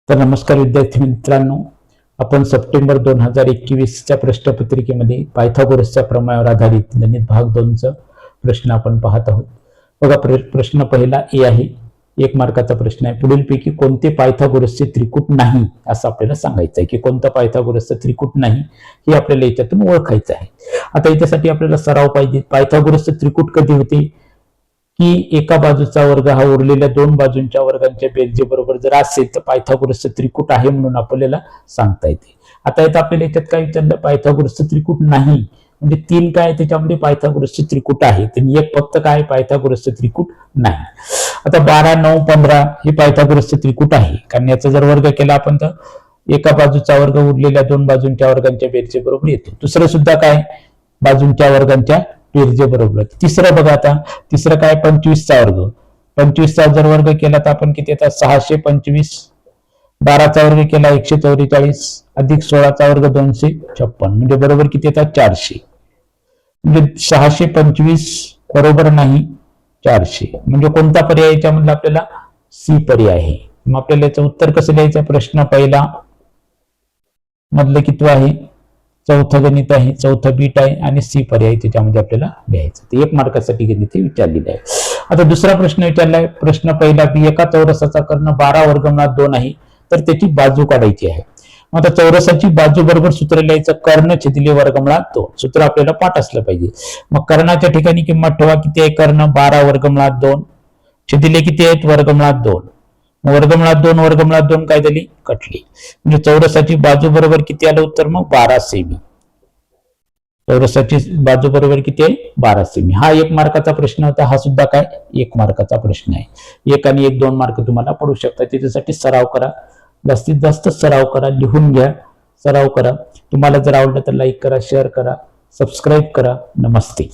तर नमस्कार विद्यार्थी मित्रांनो, आपण सप्टेंबर 2021च्या प्रश्नपत्रिकेमध्ये पायथागोरसच्या प्रमेयावर आधारित गणित भाग 2 चा प्रश्न आपण पाहत आहोत. बघा, प्रश्न पहिला ए आहे. 1 मार्काचा प्रश्न आहे. पुढीलपैकी कोणते पायथागोरसचे त्रिकूट नाही असं आपल्याला सांगायचं आहे की कोणतं पायथागोरसचं त्रिकूट नाही हे आपल्याला याच्यातून ओळखायचं आहे. आता याच्यासाठी आपल्याला सराव पाहिजे. पायथागोरसचे त्रिकूट कधी होते की एका बाजूचा वर्ग हा उरलेल्या दोन बाजूंच्या वर्गांच्या बेरजेबरोबर जर असेल तर पायथागोरसचं त्रिकूट आहे म्हणून आपल्याला सांगता येते. आता इथं आपल्याला याच्यात काय विचारलं, पायथागोरसचं त्रिकूट नाही म्हणजे 3 काय त्याच्यामध्ये पायथागोरसचे त्रिकूट आहे, तर एक फक्त काय पायथागोरसचं त्रिकूट नाही. आता 12, 9, 15 हे पायथागोरसचे त्रिकूट आहे, कारण याचा जर वर्ग केला आपण तर एका बाजूचा वर्ग उरलेल्या दोन बाजूंच्या वर्गांच्या बेरजेबरोबर येतो. दुसरं सुद्धा काय बाजूंच्या वर्गांच्या बेरजे बरोबर. तिसरं बघा, आता तिसरं काय 25 चा वर्ग. 25 चा जर वर्ग केला तर आपण किती येतात 625. 12 चा वर्ग केला 144 अधिक 16 चा वर्ग 256 म्हणजे बरोबर किती येतात 400. म्हणजे 625 बरोबर नाही 400 म्हणजे कोणता पर्याय याच्यामधला आपल्याला सी पर्याय आहे. मग आपल्याला याचं उत्तर कसं द्यायचं, प्रश्न पहिला मधलं किती आहे चौथं गणित आहे, चौथं बीट आहे आणि सी पर्याय त्याच्यामध्ये आपल्याला लिहायचं. ते 1 मार्कासाठी गणित विचारलेलं आहे. आता दुसरा प्रश्न विचारलाय. प्रश्न पहिला की एका चौरसाचा कर्ण 12 वर्गमुळात 2 आहे तर त्याची बाजू काढायची आहे. आता चौरसाची बाजू बरोबर सूत्र लिहायचं, कर्ण छेदिले वर्गमुळात 2. सूत्र आपल्याला पाठ असलं पाहिजे. मग कर्णाच्या ठिकाणी किंमत ठेवा, किती आहे कर्ण 12 वर्गमुळात 2 छेदिले किती आहेत वर्गमुळात 2. वर्गमुळात 2 वर्गमुळात 2 काय झाली कटली. म्हणजे चौरसाची बाजू बरोबर किती आलं उत्तर मग 12 सेमी. चौरसाची बाजू बरोबर किती आहे 12 सेमी. हा 1 मार्काचा प्रश्न होता. हा सुद्धा काय 1 मार्काचा प्रश्न आहे. 1 आणि 1 2 मार्क तुम्हाला पडू शकतात. त्याच्यासाठी सराव करा, जास्तीत जास्त सराव करा, लिहून घ्या, सराव करा. तुम्हाला जर आवडलं तर लाईक करा, शेअर करा, सबस्क्राईब करा. नमस्ते.